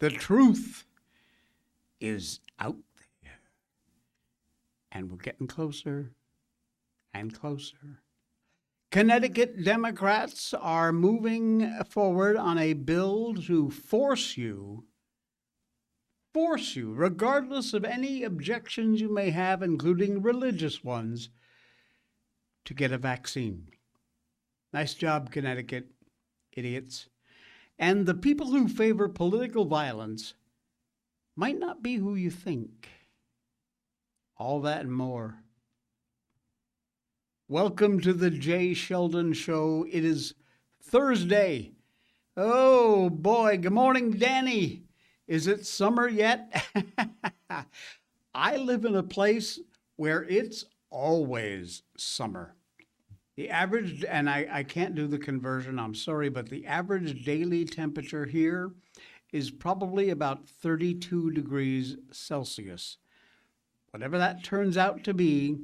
The truth is out there. And we're getting closer and closer. Connecticut Democrats are moving forward on a bill to force you, regardless of any objections you may have, including religious ones, to get a vaccine. Nice job, Connecticut, idiots. And the people who favor political violence might not be who you think. All that and more. Welcome to the Jay Sheldon Show. It is Thursday. Oh, boy. Good morning, Danny. Is it summer yet? I live in a place where it's always summer. The average, and I can't do the conversion, I'm sorry, but the average daily temperature here is probably about 32 degrees Celsius. Whatever that turns out to be,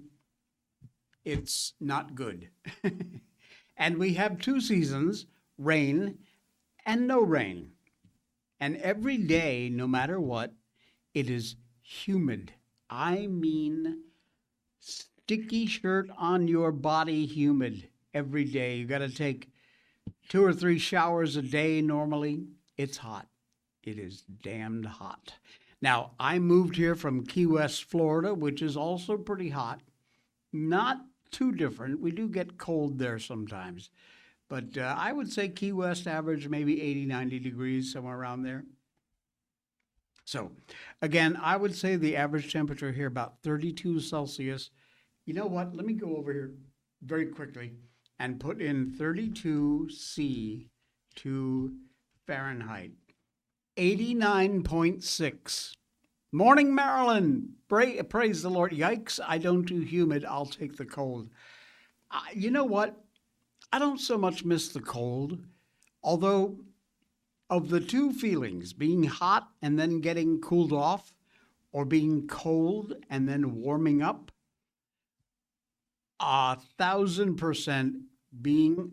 it's not good. And we have two seasons, rain and no rain. And every day, no matter what, it is humid. I mean, sticky shirt on your body humid every day. You got to take 2 or 3 showers a day normally. It's hot. It is damned hot. Now, I moved here from Key West, Florida, which is also pretty hot. Not too different. We do get cold there sometimes. But I would say Key West average maybe 80, 90 degrees, somewhere around there. So, again, I would say the average temperature here about 32 Celsius. You know what? Let me go over here very quickly and put in 32C to Fahrenheit. 89.6. Morning, Maryland. Praise the Lord. Yikes, I don't do humid. I'll take the cold. You know what? I don't so much miss the cold, although of the two feelings, being hot and then getting cooled off, or being cold and then warming up, 1,000% being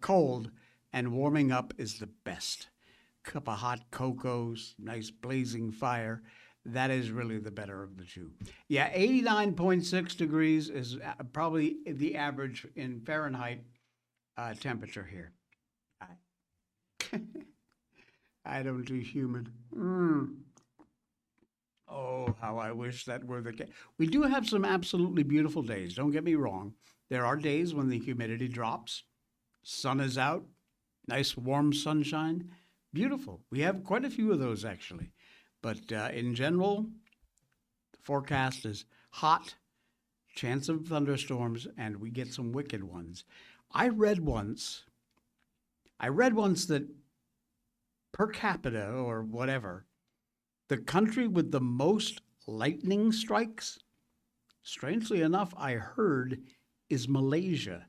cold and warming up is the best. Cup of hot cocoa, nice blazing fire. That is really the better of the two. Yeah, 89.6 degrees is probably the average in Fahrenheit temperature here. I don't do humid. Oh, how I wish that were the case. We do have some absolutely beautiful days. Don't get me wrong. There are days when the humidity drops, sun is out, nice warm sunshine. Beautiful. We have quite a few of those, actually. But in general, the forecast is hot, chance of thunderstorms, and we get some wicked ones. I read once that per capita or whatever, the country with the most lightning strikes, strangely enough, I heard, is Malaysia.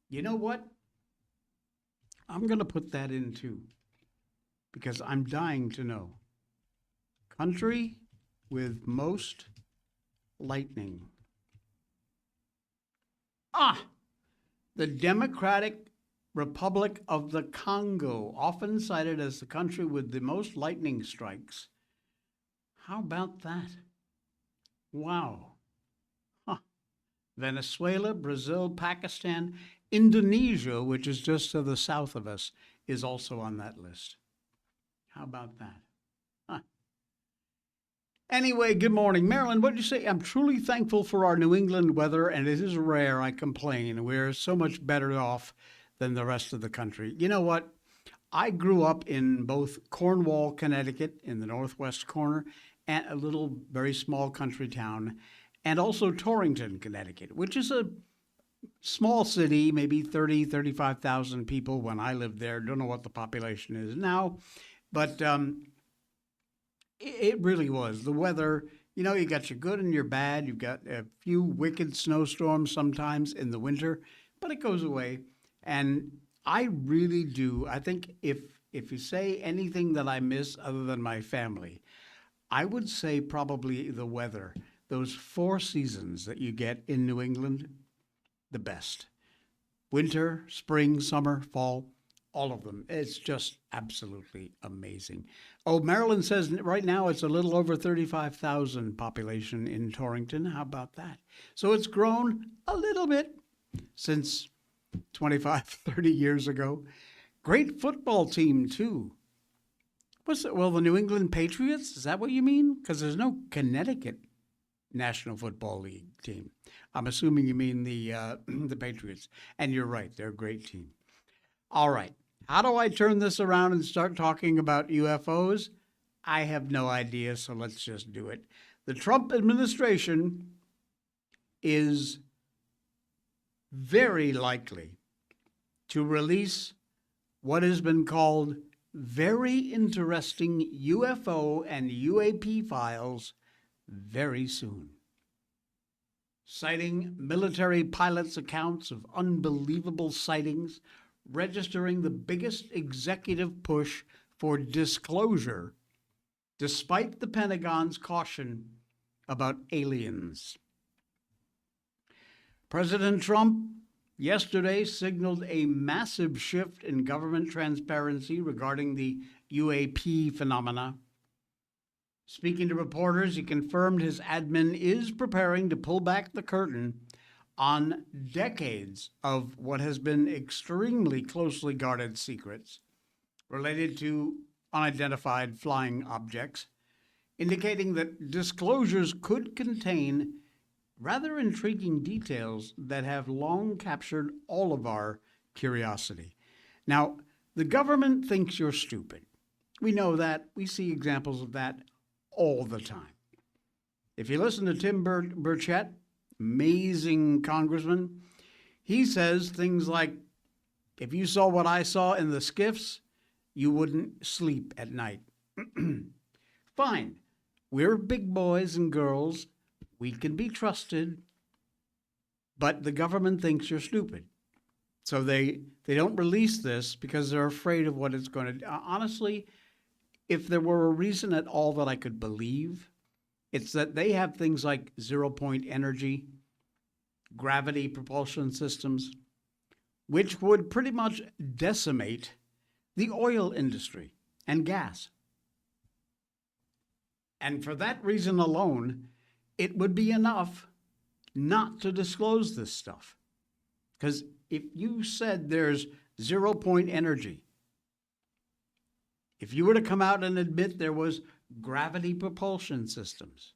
You know what? I'm going to put that in too, because I'm dying to know. Country with most lightning. The Democratic Republic of the Congo, often cited as the country with the most lightning strikes. How about that? Wow. Venezuela, Brazil, Pakistan, Indonesia, which is just to the south of us, is also on that list. How about that? Anyway, good morning. Marilyn, what did you say? I'm truly thankful for our New England weather, and it is rare I complain. We're so much better off than the rest of the country. You know what? I grew up in both Cornwall, Connecticut, in the northwest corner, and a little very small country town, and also Torrington, Connecticut, which is a small city, maybe 30, 35,000 people when I lived there. Don't know what the population is now, but it really was. The weather, you know, you got your good and your bad. You've got a few wicked snowstorms sometimes in the winter, but it goes away. And I really do. I think if you say anything that I miss other than my family, I would say probably the weather. Those 4 seasons that you get in New England, the best. Winter, spring, summer, fall, All of them. It's just absolutely amazing. Oh, Maryland says right now it's a little over 35,000 population in Torrington. How about that? So it's grown a little bit since 25, 30 years ago. Great football team, too. What's it? Well, the New England Patriots? Is that what you mean? Because there's no Connecticut National Football League team. I'm assuming you mean the Patriots. And you're right, they're a great team. All right. How do I turn this around and start talking about UFOs? I have no idea, so let's just do it. The Trump administration is very likely to release what has been called very interesting UFO and UAP files very soon, citing military pilots' accounts of unbelievable sightings, registering the biggest executive push for disclosure, despite the Pentagon's caution about aliens. President Trump yesterday signaled a massive shift in government transparency regarding the UAP phenomena. Speaking to reporters, he confirmed his admin is preparing to pull back the curtain on decades of what has been extremely closely guarded secrets related to unidentified flying objects, indicating that disclosures could contain rather intriguing details that have long captured all of our curiosity. Now, the government thinks you're stupid. We know that. We see examples of that all the time. If you listen to Tim Burchett, amazing congressman, he says things like, if you saw what I saw in the skiffs, you wouldn't sleep at night. Fine. We're big boys and girls. We can be trusted, but the government thinks you're stupid. So they don't release this because they're afraid of what it's going to do. Honestly, if there were a reason at all that I could believe, it's that they have things like zero-point energy, gravity propulsion systems, which would pretty much decimate the oil industry and gas. And for that reason alone, it would be enough not to disclose this stuff. Because if you said there's zero-point energy, if you were to come out and admit there was gravity propulsion systems,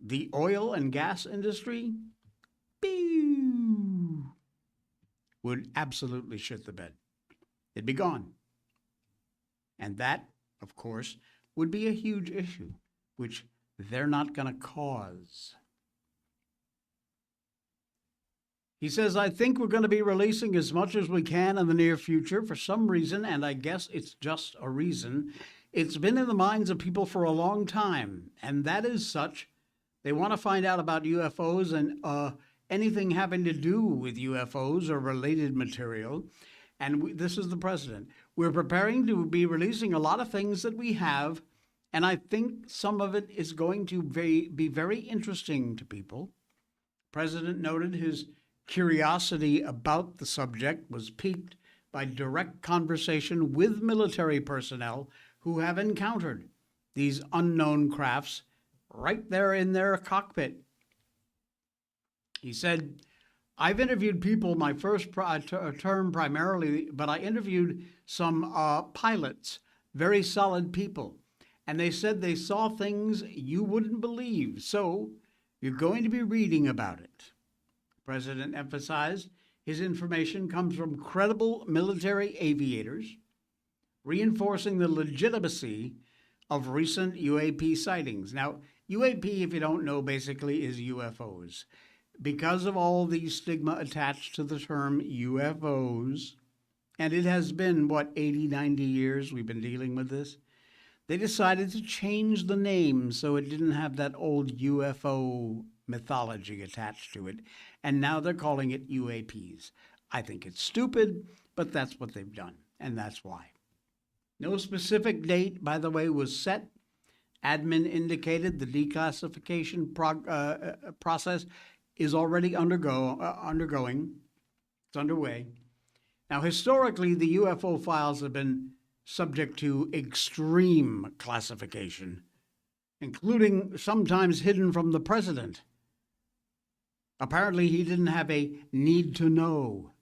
the oil and gas industry would absolutely shit the bed. It'd be gone. And that, of course, would be a huge issue, which they're not going to cause. He says, I think we're going to be releasing as much as we can in the near future. For some reason, and I guess it's just a reason, it's been in the minds of people for a long time, and that is such. They want to find out about UFOs and anything having to do with UFOs or related material. And this is the president. We're preparing to be releasing a lot of things that we have, and I think some of it is going to be very interesting to people. The president noted his curiosity about the subject was piqued by direct conversation with military personnel who have encountered these unknown crafts right there in their cockpit. He said, I've interviewed people my first term primarily, but I interviewed some pilots, very solid people, and they said they saw things you wouldn't believe. So you're going to be reading about it. The president emphasized his information comes from credible military aviators, reinforcing the legitimacy of recent UAP sightings. Now, UAP, if you don't know, basically is UFOs. Because of all the stigma attached to the term UFOs, and it has been, 80, 90 years we've been dealing with this, they decided to change the name so it didn't have that old UFO mythology attached to it, and now they're calling it UAPs. I think it's stupid, but that's what they've done, and that's why. No specific date, by the way, was set. Admin indicated the declassification process is already undergoing. It's underway. Now, historically, the UFO files have been subject to extreme classification, including sometimes hidden from the president. Apparently, he didn't have a need to know.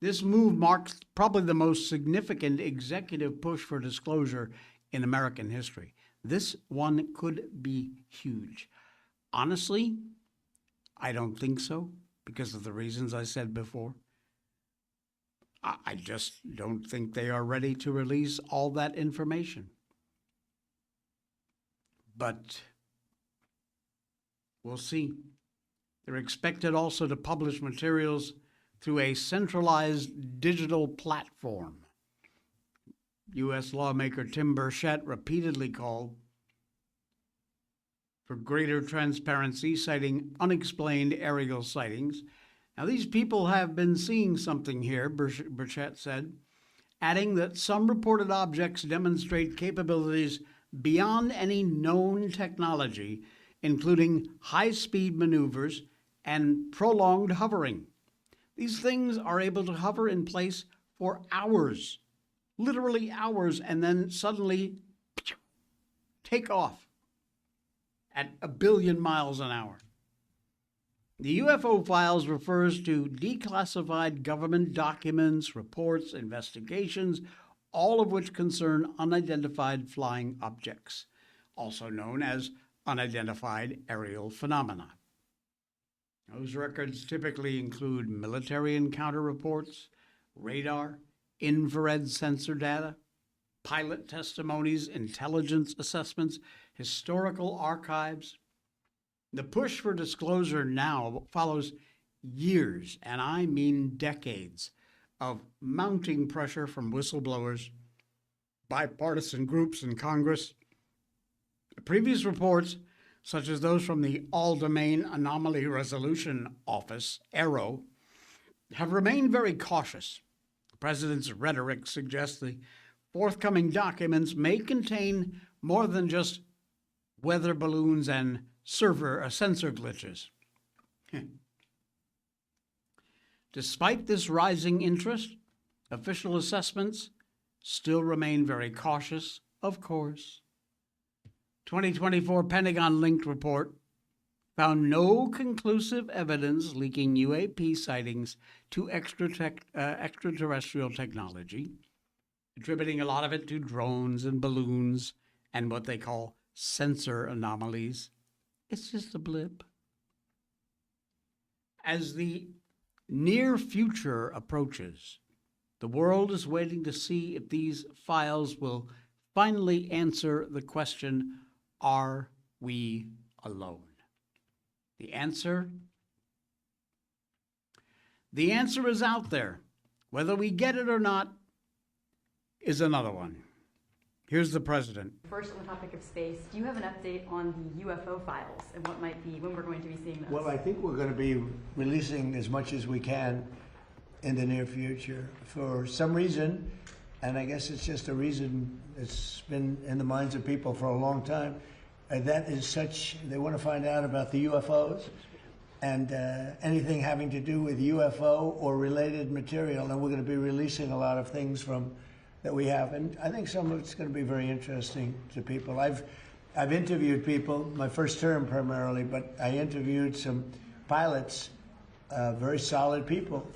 This move marks probably the most significant executive push for disclosure in American history. This one could be huge. Honestly, I don't think so because of the reasons I said before. I just don't think they are ready to release all that information. But we'll see. They're expected also to publish materials through a centralized digital platform. U.S. lawmaker Tim Burchett repeatedly called for greater transparency, citing unexplained aerial sightings. Now, these people have been seeing something here, Burchett said, adding that some reported objects demonstrate capabilities beyond any known technology, including high-speed maneuvers and prolonged hovering. These things are able to hover in place for hours, literally hours, and then suddenly take off at 1 billion miles an hour. The UFO files refers to declassified government documents, reports, investigations, all of which concern unidentified flying objects, also known as unidentified aerial phenomena. Those records typically include military encounter reports, radar, infrared sensor data, pilot testimonies, intelligence assessments, historical archives. The push for disclosure now follows years, and I mean decades, of mounting pressure from whistleblowers, bipartisan groups in Congress. Previous reports, such as those from the All-Domain Anomaly Resolution Office, AARO, have remained very cautious. The president's rhetoric suggests the forthcoming documents may contain more than just weather balloons and sensor glitches. Despite this rising interest, official assessments still remain very cautious, of course. 2024 Pentagon-linked report found no conclusive evidence linking UAP sightings to extraterrestrial technology, attributing a lot of it to drones and balloons and what they call sensor anomalies. It's just a blip. As the near future approaches, the world is waiting to see if these files will finally answer the question, are we alone? The answer is out there. Whether we get it or not is another one. Here's the president. First, on the topic of space, do you have an update on the UFO files and when we're going to be seeing those? Well, I think we're going to be releasing as much as we can in the near future. For some reason, and I guess it's just a reason that's been in the minds of people for a long time, that is such, they want to find out about the UFOs and anything having to do with UFO or related material, and we're going to be releasing a lot of things from that we have, and I think some of it's going to be very interesting to people. I've interviewed people, my first term primarily, but I interviewed some pilots, very solid people,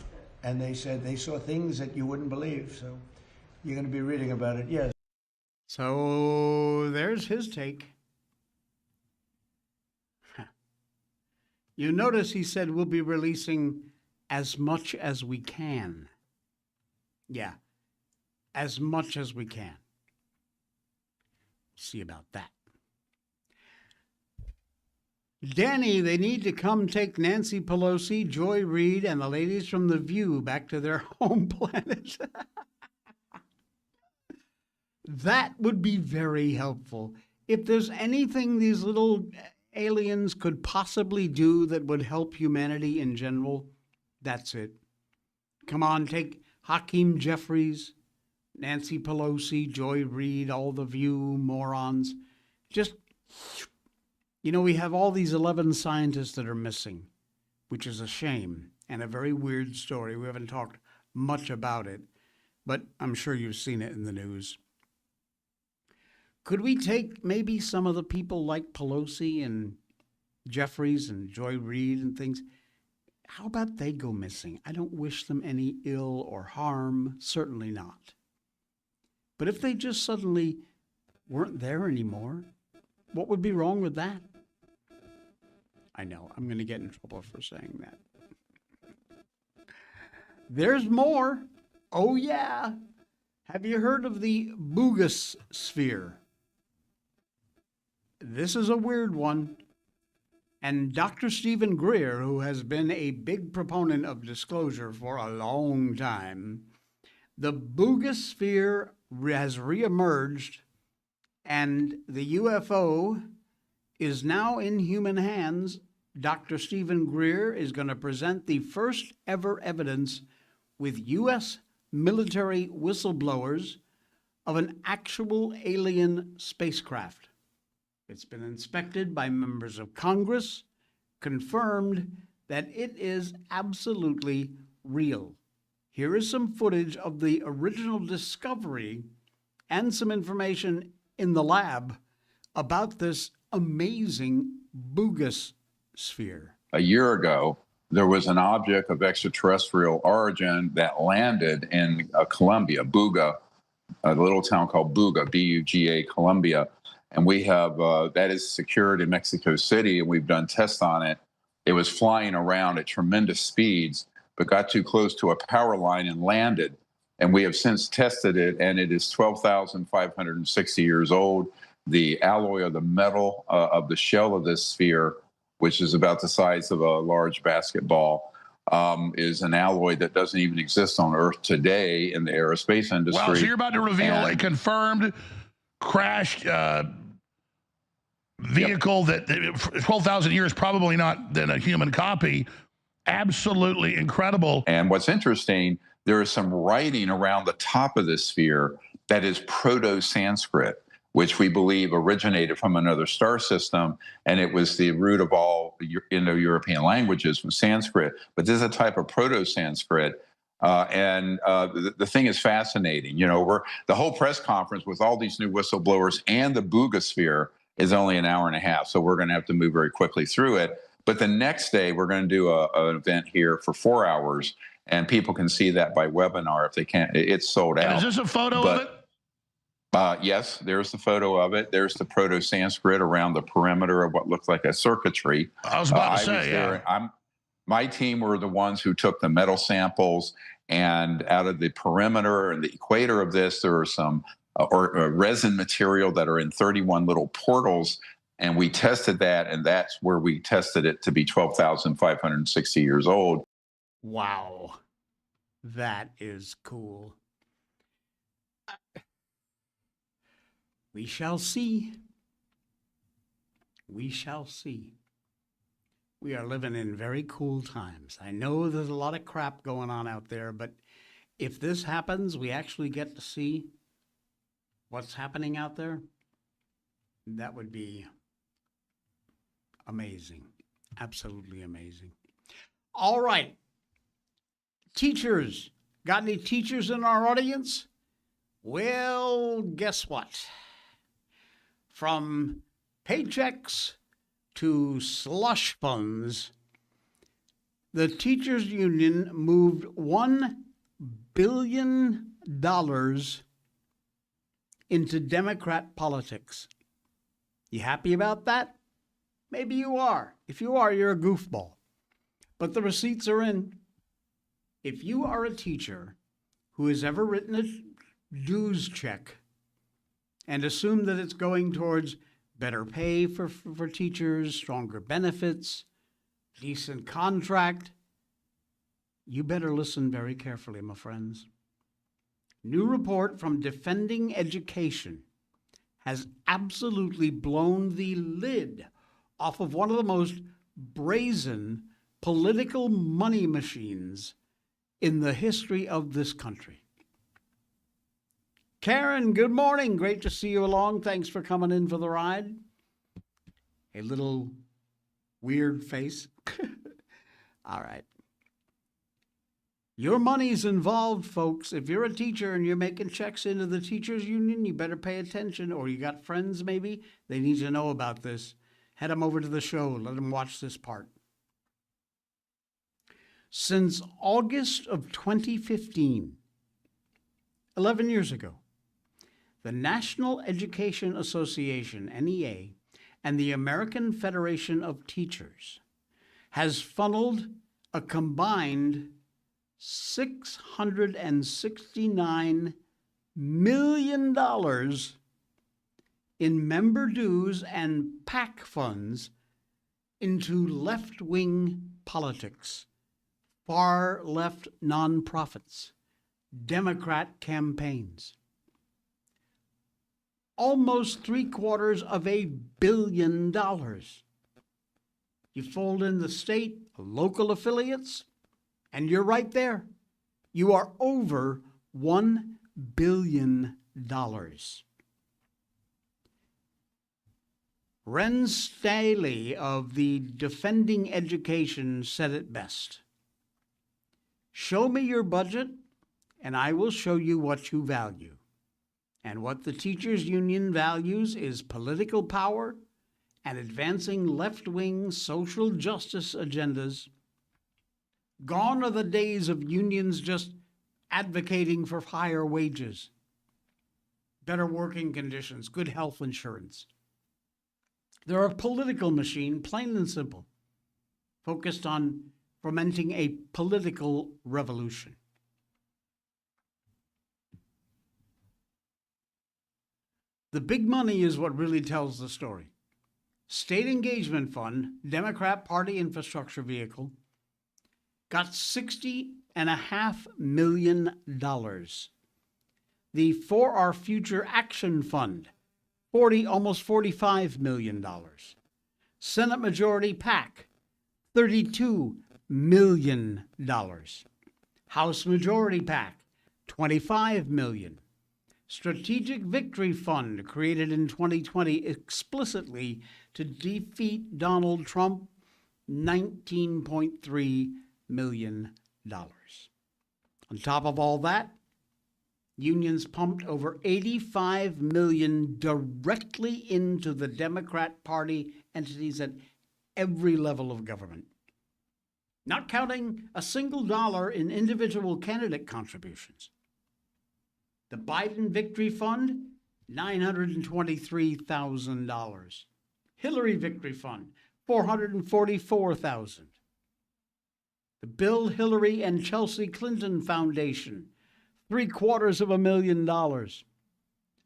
and they said they saw things that you wouldn't believe. So you're going to be reading about it, yes. So there's his take. You notice he said we'll be releasing as much as we can. Yeah, as much as we can. See about that. Danny, they need to come take Nancy Pelosi, Joy Reid, and the ladies from The View back to their home planet. That would be very helpful. If there's anything these little aliens could possibly do that would help humanity in general, that's it. Come on, take Hakeem Jeffries, Nancy Pelosi, Joy Reid, all The View morons. Just, we have all these 11 scientists that are missing, which is a shame. and a very weird story. We haven't talked much about it, but I'm sure you've seen it in the news. Could we take maybe some of the people like Pelosi and Jeffries and Joy Reid and things? How about they go missing? I don't wish them any ill or harm, certainly not. But if they just suddenly weren't there anymore, what would be wrong with that? I know, I'm going to get in trouble for saying that. There's more. Oh, yeah. Have you heard of the Boogus sphere? This is a weird one. And Dr. Stephen Greer, who has been a big proponent of disclosure for a long time, the Boogus sphere has reemerged, and the UFO is now in human hands. Dr. Stephen Greer is going to present the first ever evidence with U.S. military whistleblowers of an actual alien spacecraft. It's been inspected by members of Congress, confirmed that it is absolutely real. Here is some footage of the original discovery and some information in the lab about this amazing Boogus sphere. A year ago, there was an object of extraterrestrial origin that landed in Colombia, Buga, a little town called Buga, B-U-G-A, Colombia. And we have, that is secured in Mexico City, and we've done tests on it. It was flying around at tremendous speeds, but got too close to a power line and landed. And we have since tested it, and it is 12,560 years old. The alloy of the metal of the shell of this sphere, which is about the size of a large basketball, is an alloy that doesn't even exist on Earth today in the aerospace industry. Wow, so you're about to reveal a confirmed crashed vehicle that 12,000 years, probably not then a human copy. Absolutely incredible. And what's interesting, there is some writing around the top of this sphere that is Proto-Sanskrit, which we believe originated from another star system, and it was the root of all Indo-European languages from Sanskrit. But this is a type of Proto-Sanskrit. The thing is fascinating. You know, the whole press conference with all these new whistleblowers and the Boogosphere is only an hour and a half, so we're going to have to move very quickly through it. But the next day, we're going to do an event here for 4 hours, and people can see that by webinar if they can't. It's sold out. And is this a photo of it? Yes, there's the photo of it. There's the Proto-Sanskrit around the perimeter of what looks like a circuitry. I was about to say, yeah. My team were the ones who took the metal samples, and out of the perimeter and the equator of this, there are some resin material that are in 31 little portals, and we tested that, and that's where we tested it to be 12,560 years old. Wow, that is cool. We shall see. We shall see. We are living in very cool times. I know there's a lot of crap going on out there, but if this happens, we actually get to see what's happening out there. That would be amazing. Absolutely amazing. All right. Teachers. Got any teachers in our audience? Well, guess what? From paychecks to slush funds, the teachers union moved $1 billion into Democrat politics. You happy about that? Maybe you are. If you are, you're a goofball. But the receipts are in. If you are a teacher who has ever written a dues check and assumed that it's going towards better pay for teachers, stronger benefits, decent contract, you better listen very carefully, my friends. New report from Defending Education has absolutely blown the lid off of one of the most brazen political money machines in the history of this country. Karen, good morning. Great to see you along. Thanks for coming in for the ride. A little weird face. All right. Your money's involved, folks. If you're a teacher and you're making checks into the teachers union, you better pay attention, or you got friends maybe, they need to know about this. Head them over to the show, let them watch this part. Since August of 2015, 11 years ago, the National Education Association, NEA, and the American Federation of Teachers has funneled a combined $669 million in member dues and PAC funds into left-wing politics, far-left nonprofits, Democrat campaigns. Almost $750 million. You fold in the state, local affiliates, and you're right there. You are over $1 billion. Ren Staley of the Defending Education said it best. Show me your budget, and I will show you what you value. And what the teachers' union values is political power and advancing left-wing social justice agendas. Gone are the days of unions just advocating for higher wages, better working conditions, good health insurance. They're a political machine, plain and simple, focused on fomenting a political revolution. The big money is what really tells the story. State Engagement Fund, Democrat Party infrastructure vehicle, got $60.5 million. The For Our Future Action Fund, almost $45 million. Senate Majority PAC, $32 million. House Majority PAC, $25 million. Strategic Victory Fund, created in 2020 explicitly to defeat Donald Trump, $19.3 million. On top of all that, unions pumped over $85 million directly into the Democrat Party entities at every level of government, not counting a single dollar in individual candidate contributions. The Biden Victory Fund, $923,000. Hillary Victory Fund, $444,000. The Bill, Hillary, and Chelsea Clinton Foundation, $750,000.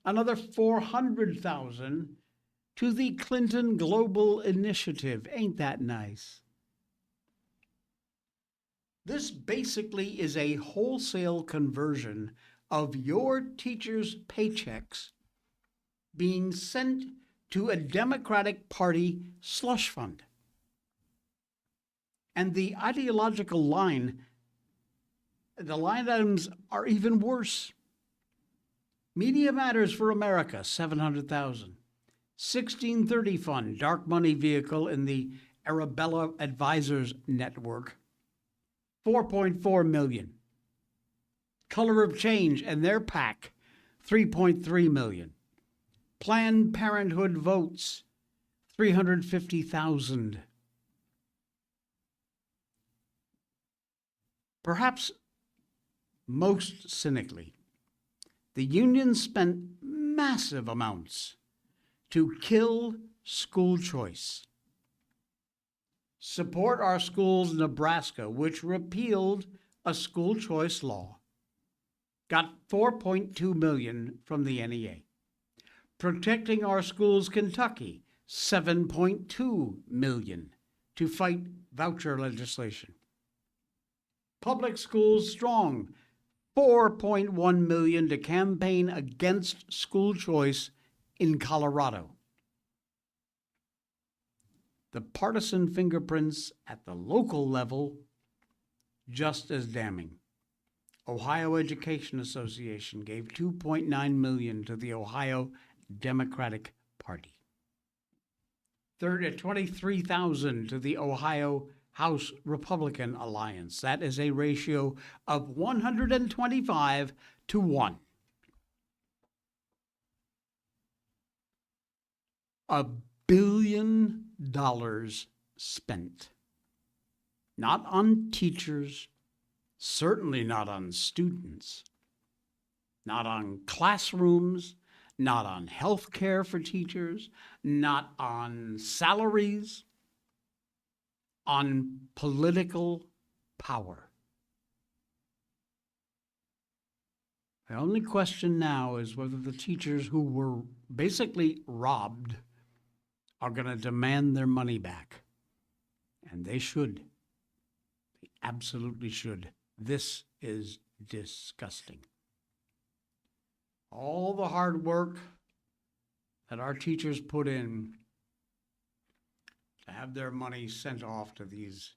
Another $400,000 to the Clinton Global Initiative. Ain't that nice? This basically is a wholesale conversion of your teachers' paychecks being sent to a Democratic Party slush fund. And the ideological line, the line items are even worse. Media Matters for America, $700,000. 1630 Fund, dark money vehicle in the Arabella Advisors Network, $4.4 million. Color of Change and their PAC, $3.3 million. Planned Parenthood Votes, $350,000. Perhaps most cynically, the union spent massive amounts to kill school choice. Support Our Schools Nebraska, which repealed a school choice law, got $4.2 million from the NEA. Protecting Our Schools Kentucky, $7.2 million to fight voucher legislation. Public Schools Strong, $4.1 million to campaign against school choice in Colorado. The partisan fingerprints at the local level, just as damning. Ohio Education Association gave $2.9 million to the Ohio Democratic Party. $23,000 to the Ohio House Republican alliance. That is a ratio of 125 to 1. $1 billion spent. Not on teachers, certainly not on students, not on classrooms, not on health care for teachers, not on salaries, on political power. The only question now is whether the teachers who were basically robbed are going to demand their money back. And they should. They absolutely should. This is disgusting. All the hard work that our teachers put in to have their money sent off to these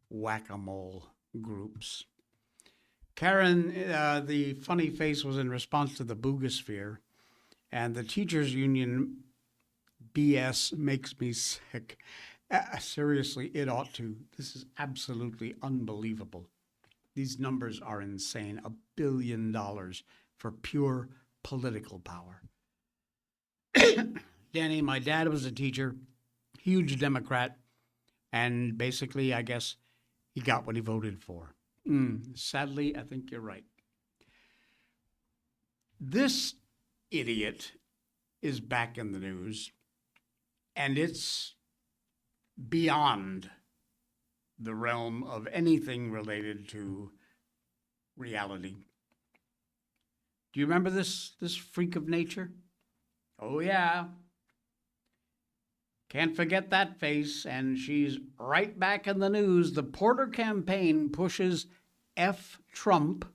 whack-a-mole groups. Karen, the funny face was in response to the boogosphere, and the teachers union BS makes me sick. Seriously, it ought to. This is absolutely unbelievable. These numbers are insane. $1 billion for pure political power. Danny, my dad was a teacher, huge Democrat, and basically, I guess, he got what he voted for. Sadly, I think you're right. This idiot is back in the news, and it's beyond the realm of anything related to reality. Do you remember this freak of nature? Oh, yeah. Can't forget that face, and she's right back in the news. The Porter campaign pushes F Trump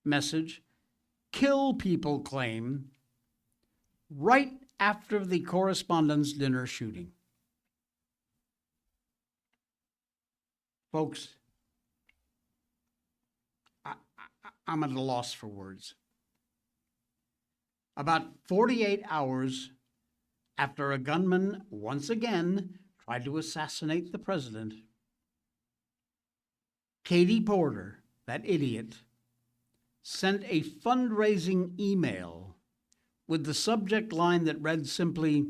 message, kill people claim, right after the Correspondents' Dinner shooting. Folks, I'm at a loss for words. About 48 hours after a gunman once again tried to assassinate the president, Katie Porter, that idiot, sent a fundraising email with the subject line that read simply,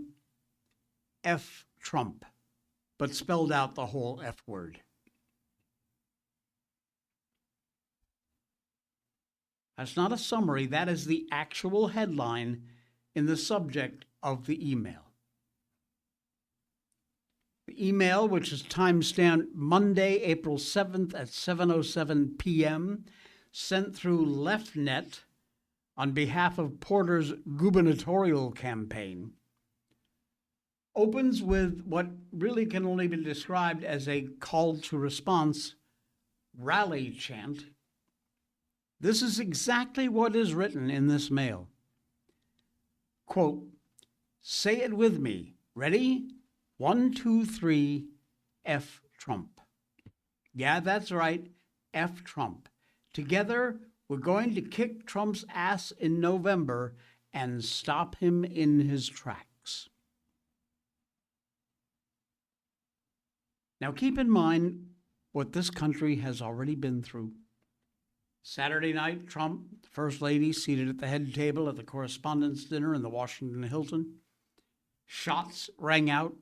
F Trump, but spelled out the whole F word. That's not a summary, that is the actual headline in the subject of the email. The email, which is timestamped Monday, April 7th at 7:07 p.m., sent through LeftNet on behalf of Porter's gubernatorial campaign, opens with what really can only be described as a call to response rally chant. This is exactly what is written in this mail. Quote, say it with me. Ready? 1, 2, 3, F Trump. Yeah, that's right, F Trump. Together, we're going to kick Trump's ass in November and stop him in his tracks. Now keep in mind what this country has already been through. Saturday night, Trump, the First Lady, seated at the head table at the Correspondents' Dinner in the Washington Hilton. Shots rang out.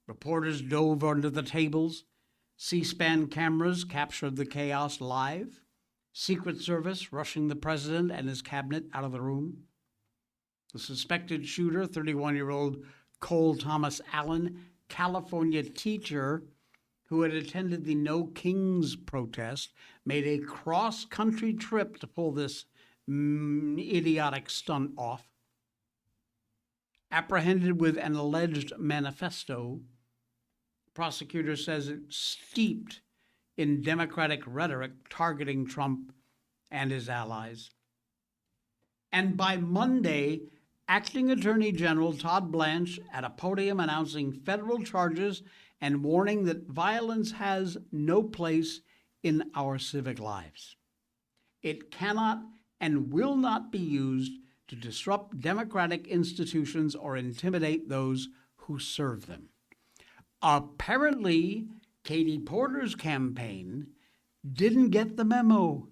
Reporters dove under the tables. C-SPAN cameras captured the chaos live. Secret Service rushing the president and his cabinet out of the room. The suspected shooter, 31-year-old Cole Thomas Allen, California teacher who had attended the No Kings protest, made a cross-country trip to pull this idiotic stunt off. Apprehended with an alleged manifesto, prosecutor says it's steeped in Democratic rhetoric targeting Trump and his allies. And by Monday, Acting Attorney General Todd Blanche at a podium announcing federal charges and warning that violence has no place in our civic lives. It cannot and will not be used to disrupt democratic institutions or intimidate those who serve them. Apparently, Katie Porter's campaign didn't get the memo.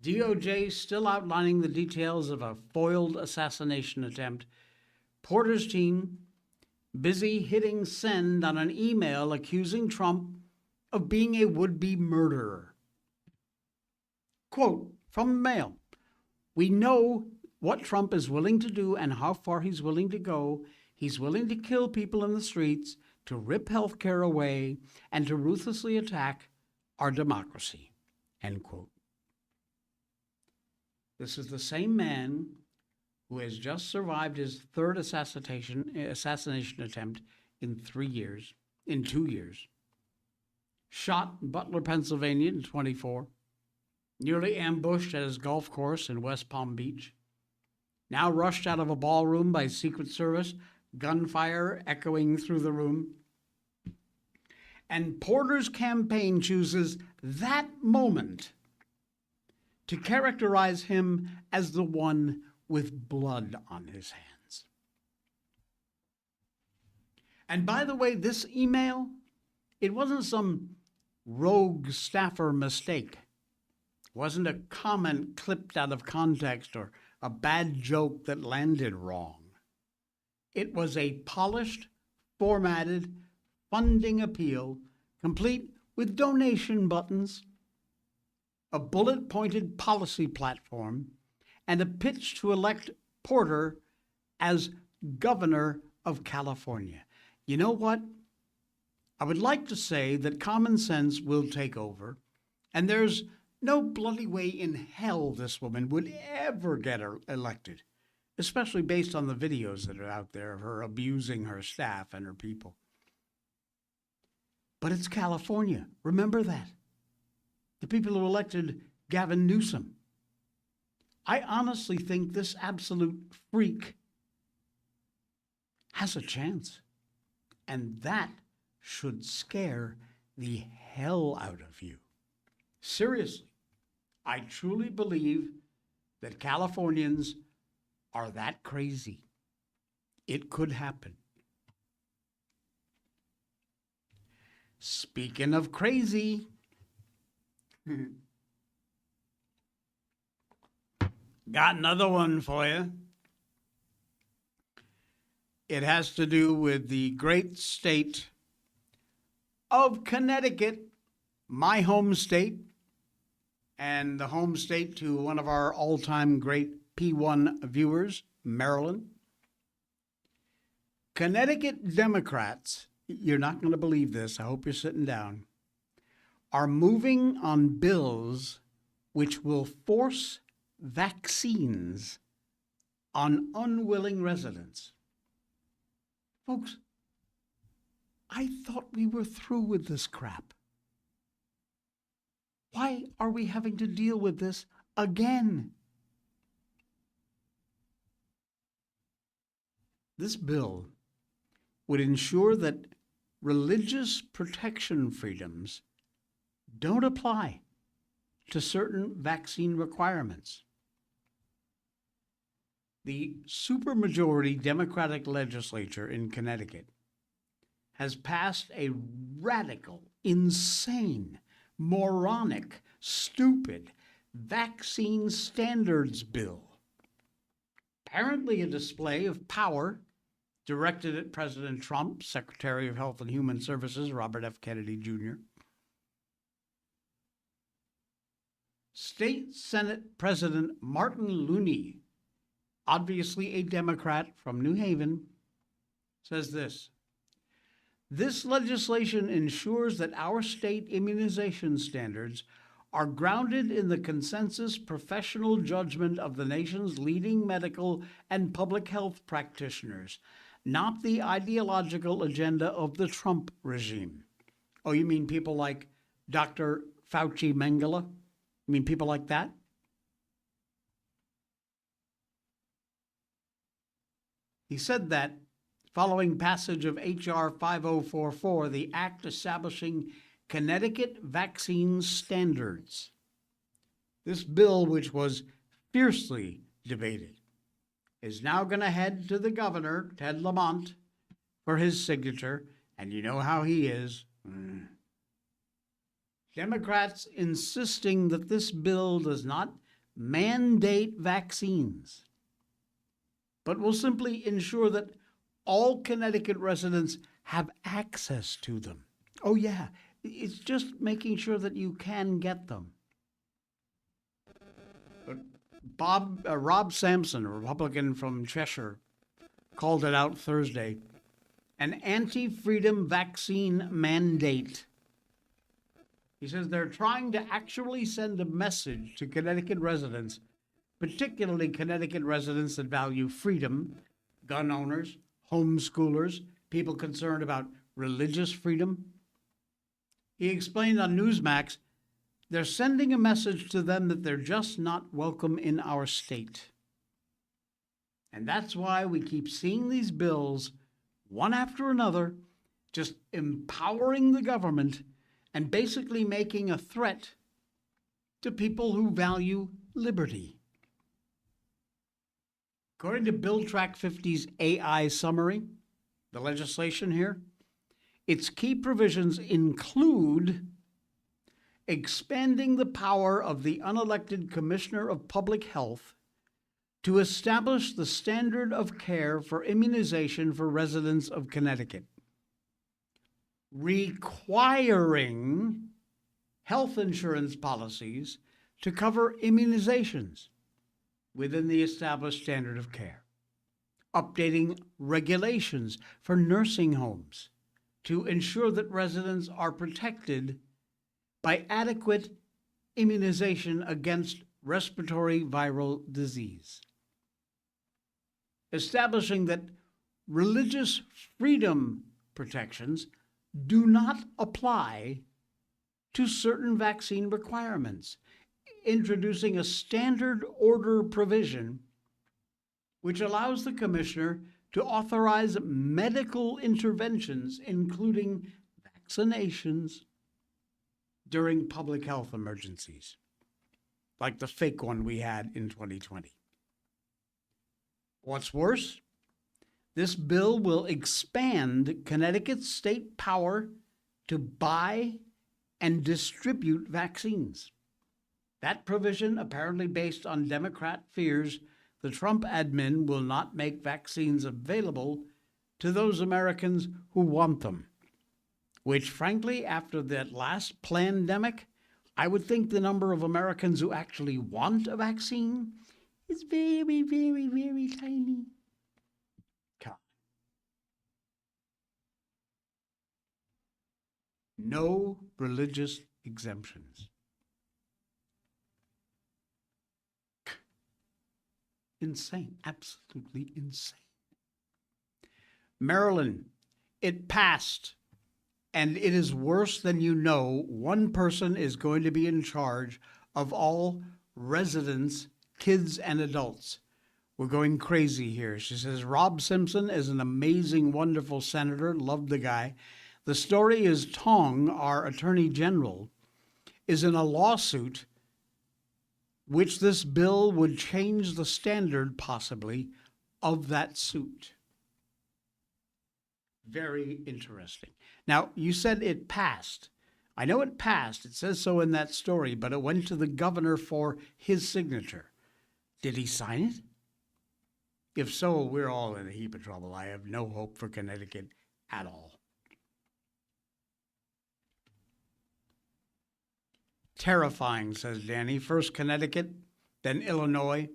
DOJ still outlining the details of a foiled assassination attempt. Porter's team busy hitting send on an email accusing Trump of being a would-be murderer. Quote from the Mail, "We know what Trump is willing to do and how far he's willing to go. He's willing to kill people in the streets, to rip health care away, and to ruthlessly attack our democracy." End quote. This is the same man who has just survived his third assassination attempt in 2 years. Shot in Butler, Pennsylvania in 24. Nearly ambushed at his golf course in West Palm Beach. Now rushed out of a ballroom by Secret Service, gunfire echoing through the room. And Porter's campaign chooses that moment to characterize him as the one with blood on his hands. And by the way, this email, it wasn't some rogue staffer mistake. It wasn't a comment clipped out of context or a bad joke that landed wrong. It was a polished, formatted funding appeal, complete with donation buttons, a bullet-pointed policy platform, and a pitch to elect Porter as governor of California. You know what? I would like to say that common sense will take over, and there's no bloody way in hell this woman would ever get elected, especially based on the videos that are out there of her abusing her staff and her people. But it's California. Remember that. The people who elected Gavin Newsom. I honestly think this absolute freak has a chance. And that should scare the hell out of you. Seriously, I truly believe that Californians are that crazy. It could happen. Speaking of crazy, got another one for you. It has to do with the great state of Connecticut, my home state, and the home state to one of our all-time great P1 viewers, Maryland. Connecticut Democrats, you're not going to believe this, I hope you're sitting down, are moving on bills which will force vaccines on unwilling residents. Folks, I thought we were through with this crap. Why are we having to deal with this again? This bill would ensure that religious protection freedoms don't apply to certain vaccine requirements. The supermajority Democratic legislature in Connecticut has passed a radical, insane, moronic, stupid vaccine standards bill. Apparently a display of power directed at President Trump, Secretary of Health and Human Services, Robert F. Kennedy Jr. State Senate President Martin Looney, obviously a Democrat from New Haven, says this: "This legislation ensures that our state immunization standards are grounded in the consensus professional judgment of the nation's leading medical and public health practitioners, not the ideological agenda of the Trump regime." Oh, you mean people like Dr. Fauci Mengele? You mean people like that? He said that following passage of H.R. 5044, the act establishing Connecticut vaccine standards. This bill, which was fiercely debated, is now going to head to the governor, Ted Lamont, for his signature And you know how he is. Democrats insisting that this bill does not mandate vaccines, but will simply ensure that all Connecticut residents have access to them. Oh, yeah, it's just making sure that you can get them. But Rob Sampson, a Republican from Cheshire, called it out Thursday. An anti-freedom vaccine mandate. He says they're trying to actually send a message to Connecticut residents, particularly Connecticut residents that value freedom, gun owners, homeschoolers, people concerned about religious freedom. He explained on Newsmax, they're sending a message to them that they're just not welcome in our state. And that's why we keep seeing these bills, one after another, just empowering the government and basically making a threat to people who value liberty. According to Bill Track 50's AI summary, the legislation here, its key provisions include expanding the power of the unelected Commissioner of Public Health to establish the standard of care for immunization for residents of Connecticut, requiring health insurance policies to cover immunizations within the established standard of care, updating regulations for nursing homes to ensure that residents are protected by adequate immunization against respiratory viral disease, establishing that religious freedom protections do not apply to certain vaccine requirements, introducing a standard order provision which allows the commissioner to authorize medical interventions, including vaccinations, during public health emergencies, like the fake one we had in 2020. What's worse, this bill will expand Connecticut's state power to buy and distribute vaccines. That provision, apparently based on Democrat fears the Trump admin will not make vaccines available to those Americans who want them, which, frankly, after that last pandemic, I would think the number of Americans who actually want a vaccine is very, very, very tiny. No religious exemptions. Insane, absolutely insane. Maryland, it passed, and it is worse than you know. One person is going to be in charge of all residents, kids, and adults. We're going crazy here. She says, Rob Simpson is an amazing, wonderful senator. Love the guy. The story is Tong, our attorney general, is in a lawsuit which this bill would change the standard, possibly, of that suit. Very interesting. Now, you said it passed. I know it passed. It says so in that story, but it went to the governor for his signature. Did he sign it? If so, we're all in a heap of trouble. I have no hope for Connecticut at all. Terrifying, says Danny. First Connecticut, then Illinois,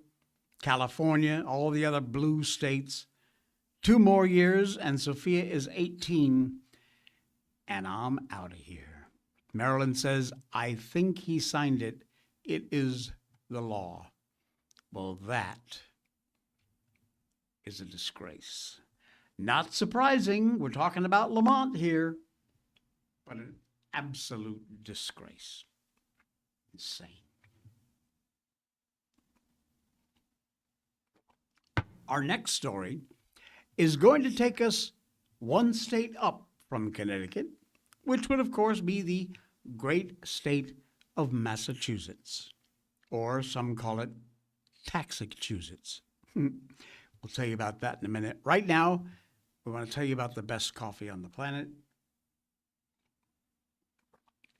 California, all the other blue states. 2 more years, and Sophia is 18, and I'm out of here. Maryland says, I think he signed it. It is the law. Well, that is a disgrace. Not surprising. We're talking about Lamont here, but an absolute disgrace. Insane. Our next story is going to take us one state up from Connecticut, which would, of course, be the great state of Massachusetts, or some call it Taxachusetts. We'll tell you about that in a minute. Right now, we want to tell you about the best coffee on the planet,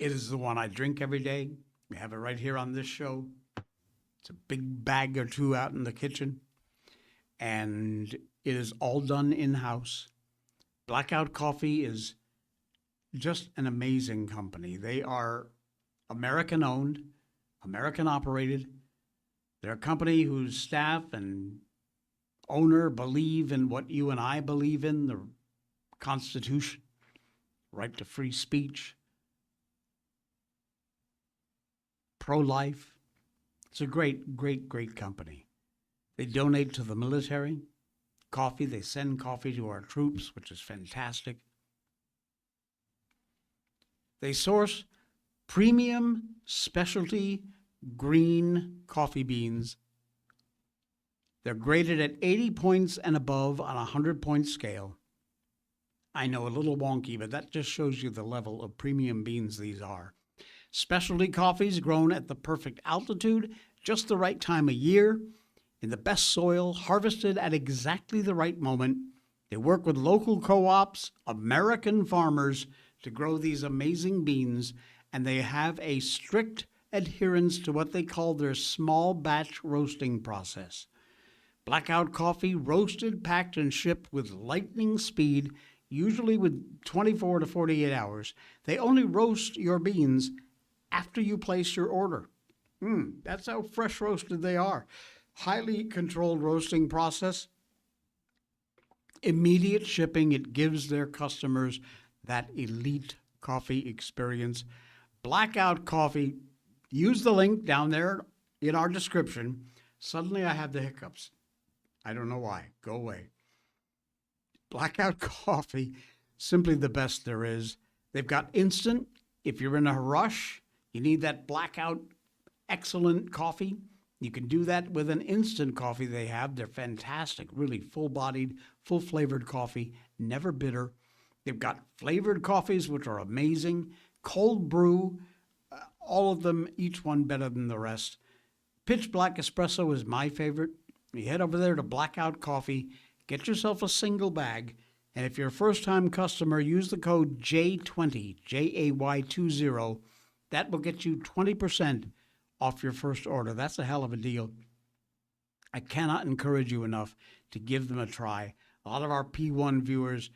It is the one I drink every day. We have it right here on this show. It's a big bag or two out in the kitchen. And it is all done in-house. Blackout Coffee is just an amazing company. They are American-owned, American-operated. They're a company whose staff and owner believe in what you and I believe in, the Constitution, right to free speech, pro-life. It's a great, great, great company. They donate to the military. Coffee, they send coffee to our troops, which is fantastic. They source premium specialty green coffee beans. They're graded at 80 points and above on a 100-point scale. I know, a little wonky, but that just shows you the level of premium beans these are. Specialty coffees grown at the perfect altitude, just the right time of year, in the best soil, harvested at exactly the right moment. They work with local co-ops, American farmers, to grow these amazing beans, and they have a strict adherence to what they call their small batch roasting process. Blackout Coffee, roasted, packed, and shipped with lightning speed, usually with 24 to 48 hours. They only roast your beans after you place your order. That's how fresh roasted they are. Highly controlled roasting process. Immediate shipping. It gives their customers that elite coffee experience. Blackout Coffee. Use the link down there in our description. Suddenly I have the hiccups. I don't know why. Go away. Blackout Coffee, simply the best there is. They've got instant. If you're in a rush, you need that blackout excellent coffee, you can do that with an instant coffee they have. They're fantastic, really full-bodied, full-flavored coffee, never bitter. They've got flavored coffees, which are amazing. Cold brew, all of them, each one better than the rest. Pitch Black Espresso is my favorite. You head over there to Blackout Coffee, get yourself a single bag, and if you're a first-time customer, use the code J20, J-A-Y-20. That will get you 20% off your first order. That's a hell of a deal. I cannot encourage you enough to give them a try. A lot of our P1 viewers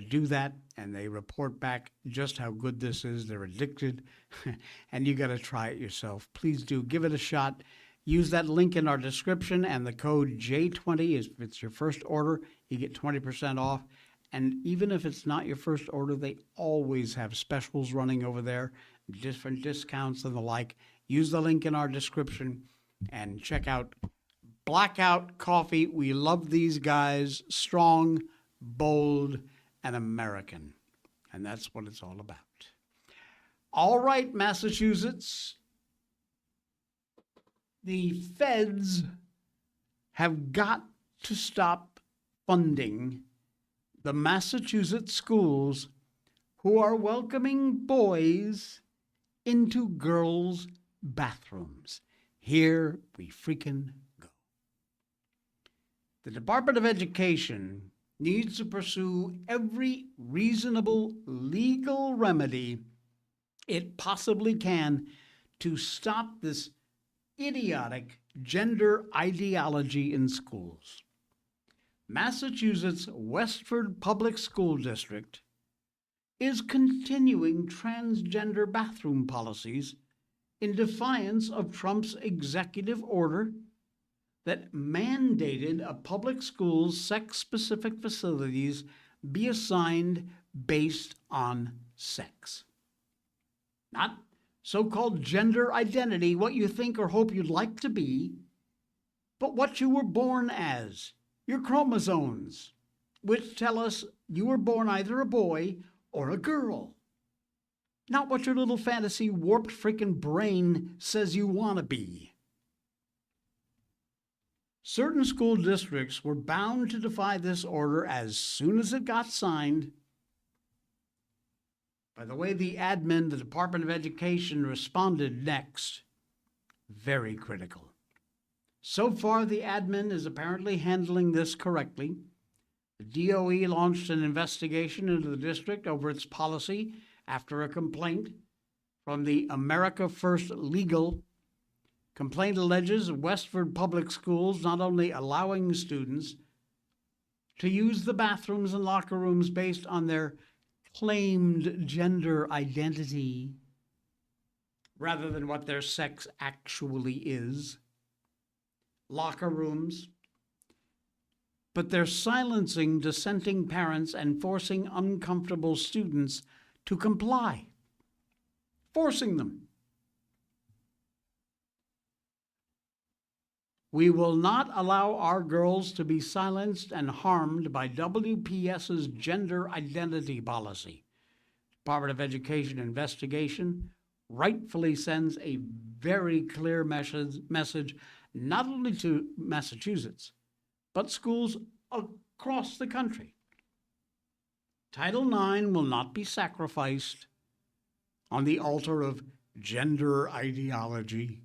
do that, and they report back just how good this is. They're addicted, and you got to try it yourself. Please do. Give it a shot. Use that link in our description, and the code J20 is, if it's your first order, you get 20% off. And even if it's not your first order, they always have specials running over there, different discounts and the like. Use the link in our description and check out Blackout Coffee. We love these guys. Strong, bold, and American. And that's what it's all about. All right, Massachusetts. The feds have got to stop funding the Massachusetts schools who are welcoming boys into girls' bathrooms. Here we freaking go. The Department of Education needs to pursue every reasonable legal remedy it possibly can to stop this idiotic gender ideology in schools. Massachusetts Westford Public School District is continuing transgender bathroom policies in defiance of Trump's executive order that mandated a public school's sex-specific facilities be assigned based on sex. Not so-called gender identity, what you think or hope you'd like to be, but what you were born as, your chromosomes, which tell us you were born either a boy or a girl. Not what your little fantasy warped freaking brain says you want to be. Certain school districts were bound to defy this order as soon as it got signed. By the way, the admin, the Department of Education, responded next. Very critical. So far, the admin is apparently handling this correctly. The DOE launched an investigation into the district over its policy after a complaint from the America First Legal. Complaint alleges Westford Public Schools not only allowing students to use the bathrooms and locker rooms based on their claimed gender identity rather than what their sex actually is, locker rooms, but they're silencing dissenting parents and forcing uncomfortable students to comply, forcing them. We will not allow our girls to be silenced and harmed by WPS's gender identity policy. Department of Education investigation rightfully sends a very clear message not only to Massachusetts, but schools across the country. Title IX will not be sacrificed on the altar of gender ideology.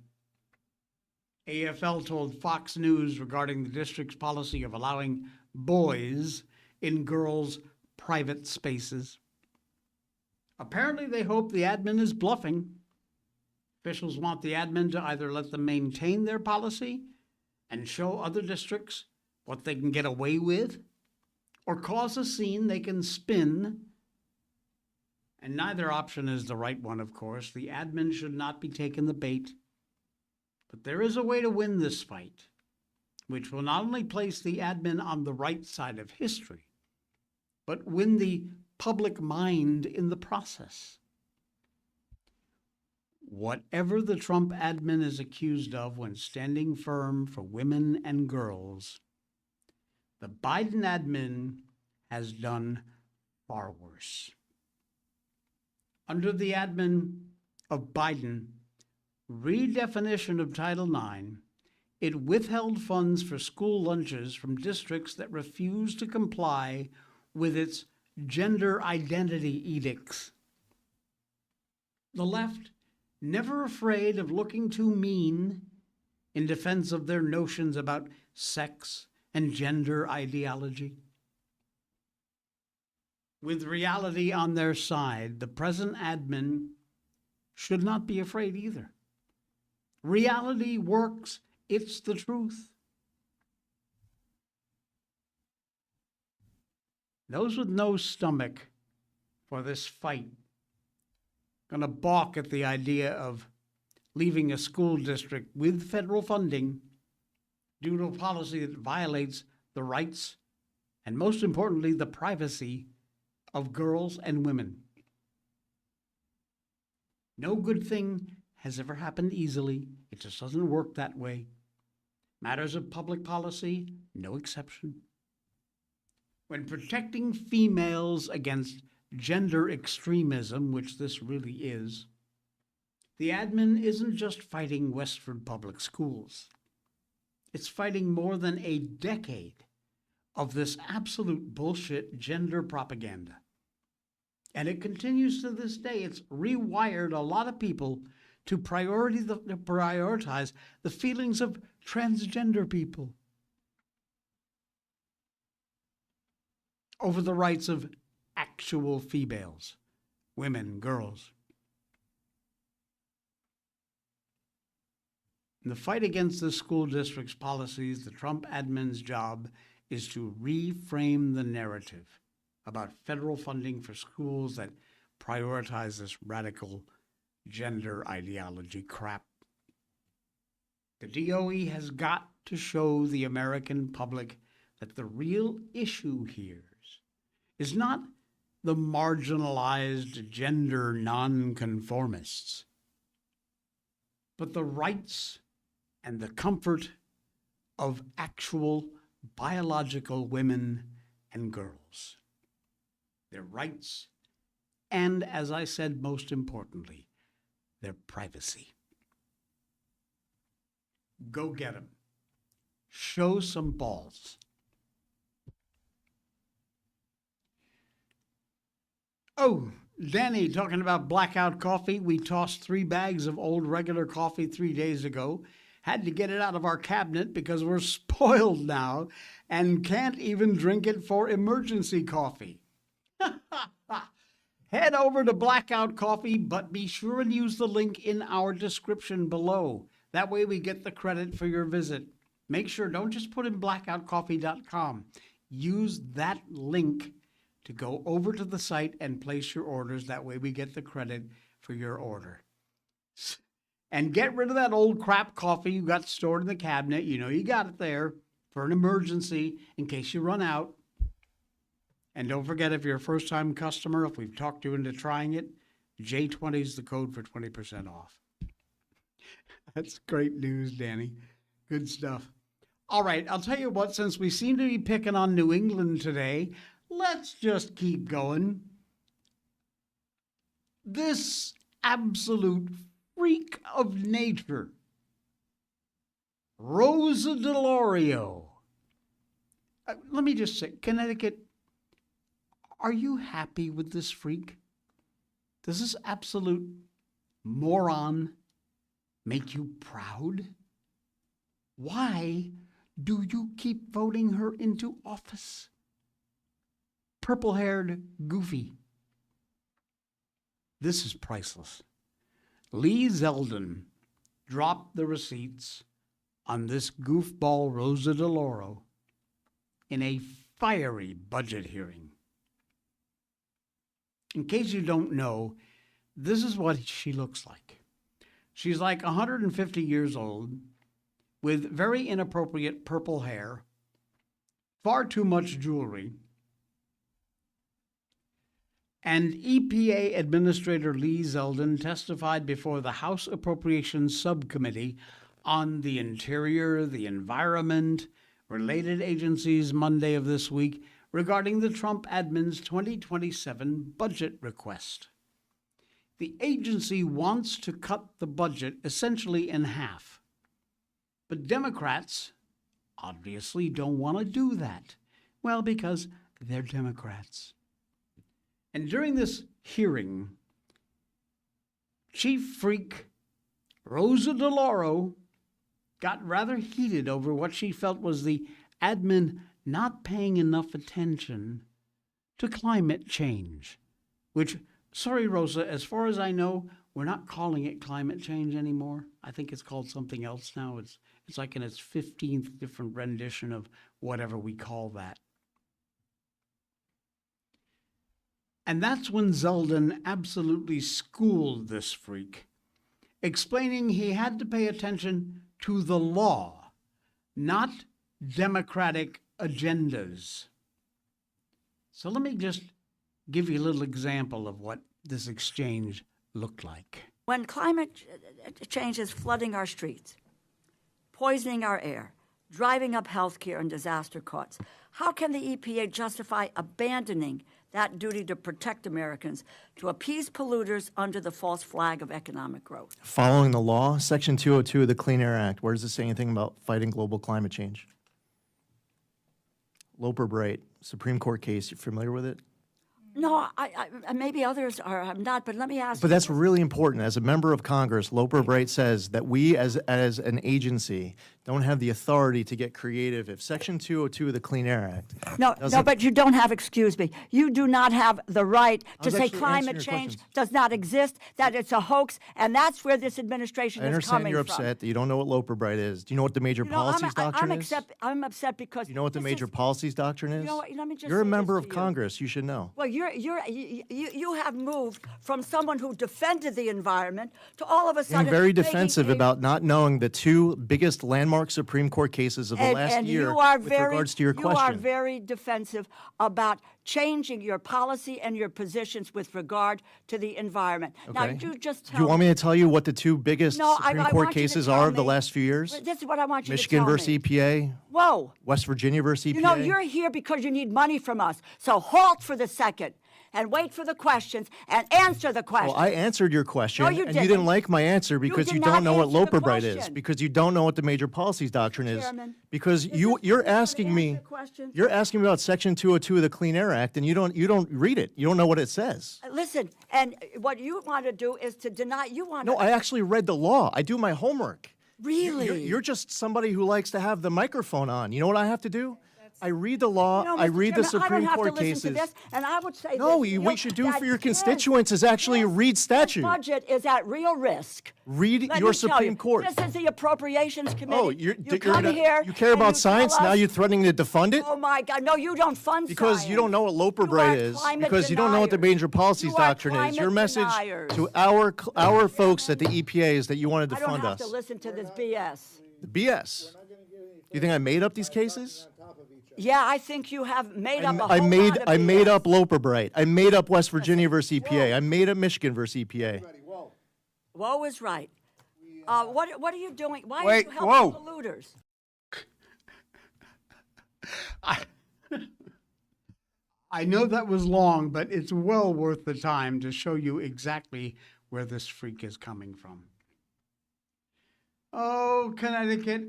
AFL told Fox News regarding the district's policy of allowing boys in girls' private spaces. Apparently, they hope the admin is bluffing. Officials want the admin to either let them maintain their policy and show other districts what they can get away with, or cause a scene they can spin. And neither option is the right one, of course. The admin should not be taking the bait. But there is a way to win this fight, which will not only place the admin on the right side of history, but win the public mind in the process. Whatever the Trump admin is accused of when standing firm for women and girls, the Biden admin has done far worse. Under the admin of Biden, redefinition of Title IX, it withheld funds for school lunches from districts that refused to comply with its gender identity edicts. The left, never afraid of looking too mean in defense of their notions about sex and gender ideology. With reality on their side, the present admin should not be afraid either. Reality works. It's the truth. Those with no stomach for this fight going to balk at the idea of leaving a school district with federal funding due to a policy that violates the rights and, most importantly, the privacy of girls and women. No good thing has ever happened easily. It just doesn't work that way. Matters of public policy, no exception. When protecting females against gender extremism, which this really is, the admin isn't just fighting Westford Public Schools. It's fighting more than a decade of this absolute bullshit gender propaganda. And it continues to this day. It's rewired a lot of people to prioritize the feelings of transgender people over the rights of actual females, women, girls. In the fight against the school district's policies, the Trump admin's job is to reframe the narrative about federal funding for schools that prioritize this radical gender ideology crap. The DOE has got to show the American public that the real issue here is not the marginalized gender nonconformists, but the rights and the comfort of actual biological women and girls. Their rights, and as I said, most importantly, their privacy. Go get them. Show some balls. Oh, Danny, talking about Blackout coffee. We tossed 3 bags of old regular coffee 3 days ago. Had to get it out of our cabinet because we're spoiled now and can't even drink it for emergency coffee. Head over to Blackout Coffee, but be sure and use the link in our description below. That way we get the credit for your visit. Make sure, don't just put in blackoutcoffee.com. Use that link to go over to the site and place your orders. That way we get the credit for your order. And get rid of that old crap coffee you got stored in the cabinet. You know you got it there for an emergency in case you run out. And don't forget, if you're a first-time customer, if we've talked you into trying it, J20 is the code for 20% off. That's great news, Danny. Good stuff. All right, I'll tell you what, since we seem to be picking on New England today, let's just keep going. This absolute freak of nature, Rosa DeLorean. Let me just say, Connecticut, are you happy with this freak? Does this absolute moron make you proud? Why do you keep voting her into office? Purple-haired goofy. This is priceless. Lee Zeldin dropped the receipts on this goofball Rosa DeLauro in a fiery budget hearing. In case you don't know, this is what she looks like. She's like 150 years old with very inappropriate purple hair, far too much jewelry, and EPA Administrator Lee Zeldin testified before the House Appropriations Subcommittee on the Interior, the Environment, related agencies Monday of this week regarding the Trump admin's 2027 budget request. The agency wants to cut the budget essentially in half. But Democrats obviously don't want to do that. Well, because they're Democrats. And during this hearing, Chief Freak Rosa DeLauro got rather heated over what she felt was the admin not paying enough attention to climate change, which, sorry, Rosa, as far as I know, we're not calling it climate change anymore. I think it's called something else now. It's like in its 15th different rendition of whatever we call that. And that's when Zeldin absolutely schooled this freak, explaining he had to pay attention to the law, not Democratic agendas. So let me just give you a little example of what this exchange looked like. When climate change is flooding our streets, poisoning our air, driving up health care and disaster costs, how can the EPA justify abandoning that duty to protect Americans to appease polluters under the false flag of economic growth? Following the law, Section 202 of the Clean Air Act, where does it say anything about fighting global climate change? Loper Bright, Supreme Court case, you familiar with it? No, I maybe others are. I'm not, but let me ask But you. that's really important. As a member of Congress, Loper Bright says that we as an agency don't have the authority to get creative if Section 202 of the Clean Air Act No, but you don't have, excuse me, you do not have the right to was say actually climate answering your change questions. does not exist, that it's a hoax, and that's where this administration I is understand coming you're from. upset that you don't know what Loper Bright is. Do you know what the major policies doctrine is? I'm upset because You know what the this major is- policies doctrine is? You know what, let me just You're a say this member to of you. Congress. You should know. Well, you have moved from someone who defended the environment to all of a sudden Being very making defensive a- about not knowing the two biggest landmark Supreme Court cases of the last and year you are with very, regards to your You are question. very defensive about changing your policy and your positions with regard to the environment. Now, Okay. you just tell Do you want me to tell you what the two biggest No, Supreme I Court want you to cases tell are of the me- last few years? This is what I want you Michigan to tell versus me. EPA, Whoa. West Virginia versus EPA. You know, you're here because you need money from us. So halt for the second and wait for the questions and answer the questions. Well, I answered your question, No, you and you didn't. didn't like my answer because did you not don't know what answer the Loper Bright is, question. because you don't know what the major policies doctrine is, Chairman, because is you're this- is this asking gonna me, answer questions? you're asking me about Section 202 of the Clean Air Act, and you don't read it. You don't know what it says. Listen, and what you want to do is to deny. You want No, to. I actually read the law. I do my homework. Really? You're just somebody who likes to have the microphone on. You know what I have to do? I read the law. No, I Mr. read the Chairman, Supreme I don't have Court to listen cases. to this, and I would say No, this, what Neil, you should do that for your this- constituents is actually this- read statute. This budget is at real risk. Read Let your me tell Supreme you, Court. This is the Appropriations Committee. Oh, you you're come not- here. you care and about you science? tell Now us, you're threatening to defund it? Oh my God! No, you don't fund Because science. you don't know what Loper You Bright are is. climate Because you don't know what the deniers. major policies You are doctrine is. Your climate message deniers. to our folks at the EPA is that you want to I don't defund have us. to listen to this BS. The BS. You think I made up these cases? Yeah, I think you have made up a whole I made lot of I made BS. up Loper Bright. I made up West Virginia versus EPA. I made up Michigan versus EPA. Woe is right. What are you doing? Why Wait, are you helping whoa. polluters? I know that was long, but it's well worth the time to show you exactly where this freak is coming from. Oh, Connecticut,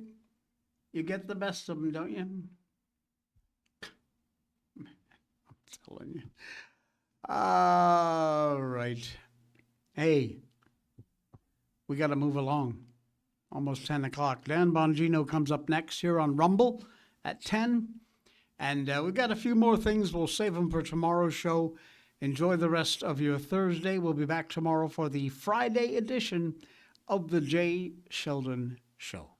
you get the best of them, don't you? I'm telling you. All right. Hey, we got to move along. Almost 10 o'clock. Dan Bongino comes up next here on Rumble at 10. And we've got a few more things. We'll save them for tomorrow's show. Enjoy the rest of your Thursday. We'll be back tomorrow for the Friday edition of the Jay Sheldon Show.